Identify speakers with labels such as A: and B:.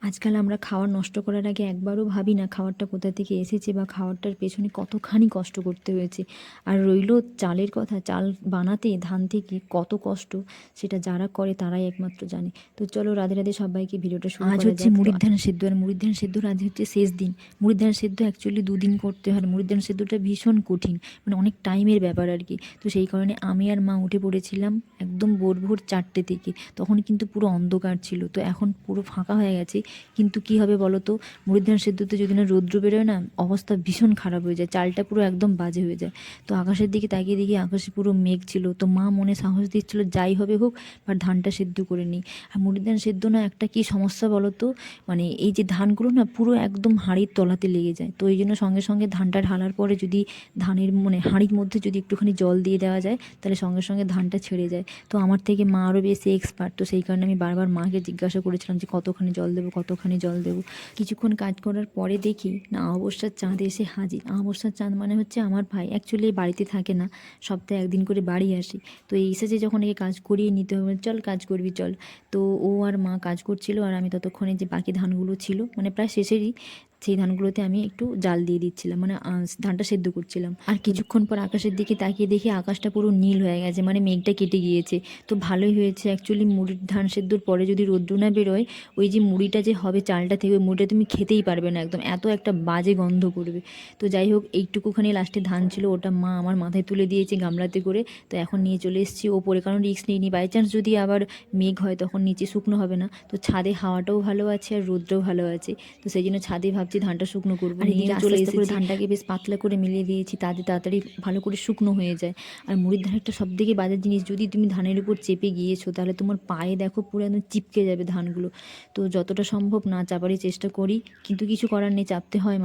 A: আজকাল আমরা খাবার নষ্ট করার আগে একবারও ভাবি না খাবারটা কোথা থেকে এসেছে বা খাবারটার পেছনে কতখানি কষ্ট করতে হয়েছে। আর রইলো চালের কথা, চাল বানাতে ধান থেকে কত কষ্ট সেটা যারা করে তারাই একমাত্র জানে। তো চলো রাধে রাধে সবাইকে, ভিডিওটা শুরু
B: আজ
A: করা
B: হচ্ছে
A: যাক।
B: মুড়ির ধান সেদ্ধ, আর মুড়ির ধান সেদ্ধর আজ হচ্ছে শেষ দিন। মুড়ির ধান সেদ্ধ অ্যাকচুয়ালি 2 দিন করতে হয়। মুড়ির ধান সেদ্ধটা ভীষণ কঠিন, মানে অনেক টাইমের ব্যাপার আর কি। তো সেই কারণে আমি আর মা উঠে পড়েছিলাম একদম ভোর 4টে থেকে। তখন কিন্তু পুরো অন্ধকার ছিল, তো এখন পুরো ফাঁকা হয়ে গেছে। কিন্তু কি হবে বলো তো, মুড়ির ধান সেদ্ধতে যদি না রৌদ্র বেরোয় না, অবস্থা ভীষণ খারাপ হয়ে যায়, চালটা পুরো একদম বাজে হয়ে যায়। তো আকাশের দিকে তাকিয়ে দেখি আকাশে পুরো মেঘ ছিল, তো মা মনে সাহস দিচ্ছিল যাই হবে হোক আর ধানটা সেদ্ধ করে নিই। আর মুড়ির ধান সেদ্ধ না একটা কী সমস্যা বলো তো, মানে এই যে ধানগুলো না পুরো একদম হাঁড়ির তলাতে লেগে যায়। তো এই জন্য সঙ্গে সঙ্গে ধানটা ঢালার পরে যদি ধানের মানে হাঁড়ির মধ্যে যদি একটুখানি জল দিয়ে দেওয়া যায়, তাহলে সঙ্গে সঙ্গে ধানটা ছেড়ে যায়। তো আমার থেকে মা আরও বেশি এক্সপার্ট, তো সেই কারণে আমি বারবার মাকে জিজ্ঞাসা করেছিলাম যে কতখানি জল দেবো, কতখানি জল দেবো। কিছুক্ষণ কাজ করার পরে দেখি না অমাবস্যার চাঁদ এসে হাজির। অমাবস্যার চাঁদ মানে হচ্ছে আমার ভাই, অ্যাকচুয়ালি বাড়িতে থাকে না, সপ্তাহে একদিন করে বাড়ি আসি। তো এই এসেছে যখন একে কাজ করিয়ে নিতে হবে, চল কাজ করবি চল। তো ও আর মা কাজ করছিল, আর আমি ততক্ষণে যে বাকি ধানগুলো ছিল মানে প্রায় শেষেরই, সেই ধানগুলোতে আমি একটু জাল দিয়ে দিচ্ছিলাম, মানে ধানটা সেদ্ধ করছিলাম। আর কিছুক্ষণ পর আকাশের দিকে তাকিয়ে দেখি আকাশটা পুরো নীল হয়ে গেছে, মানে মেঘটা কেটে গিয়েছে। তো ভালোই হয়েছে, অ্যাকচুয়ালি মুড়ির ধান সেদ্ধর পরে যদি রোদ্দুর না বেরোয়, ওই যে মুড়িটা যে হবে চালটা থেকে, ওই মুড়িটা তুমি খেতেই পারবে না, একদম এত একটা বাজে গন্ধ করবে। তো যাই হোক, এইটুকুখানি লাস্টে ধান ছিল, ওটা মা আমার মাথায় তুলে দিয়েছে গামলাতে করে। তো এখন নিয়ে চলে এসেছি ওপরে, কারণ রিস্ক নিইনি, বাই চান্স যদি আবার মেঘ হয় তখন নিচে শুকনো হবে না। তো ছাদে হাওয়াটাও ভালো আছে আর রোদ্রও ভালো আছে, তো সেই জন্য ছাদে ভাবছি ধানটা শুকনো করবো। আর এদিকে চলে এসে করে ধানটাকে বেশ পাতলা করে মিলিয়ে দিয়েছি, তাতে তাড়াতাড়ি ভালো করে শুকনো হয়ে যায়। আর মুড়ির ধান একটা সব থেকে বাজার জিনিস, যদি তুমি ধানের উপর চেপে গিয়েছো তাহলে তোমার পায়ে দেখো পুরো একদম চিপকে যাবে ধানগুলো। তো যতটা সম্ভব না চাপারই চেষ্টা করি, কিন্তু কিছু করার নেই, চাপতে হয়।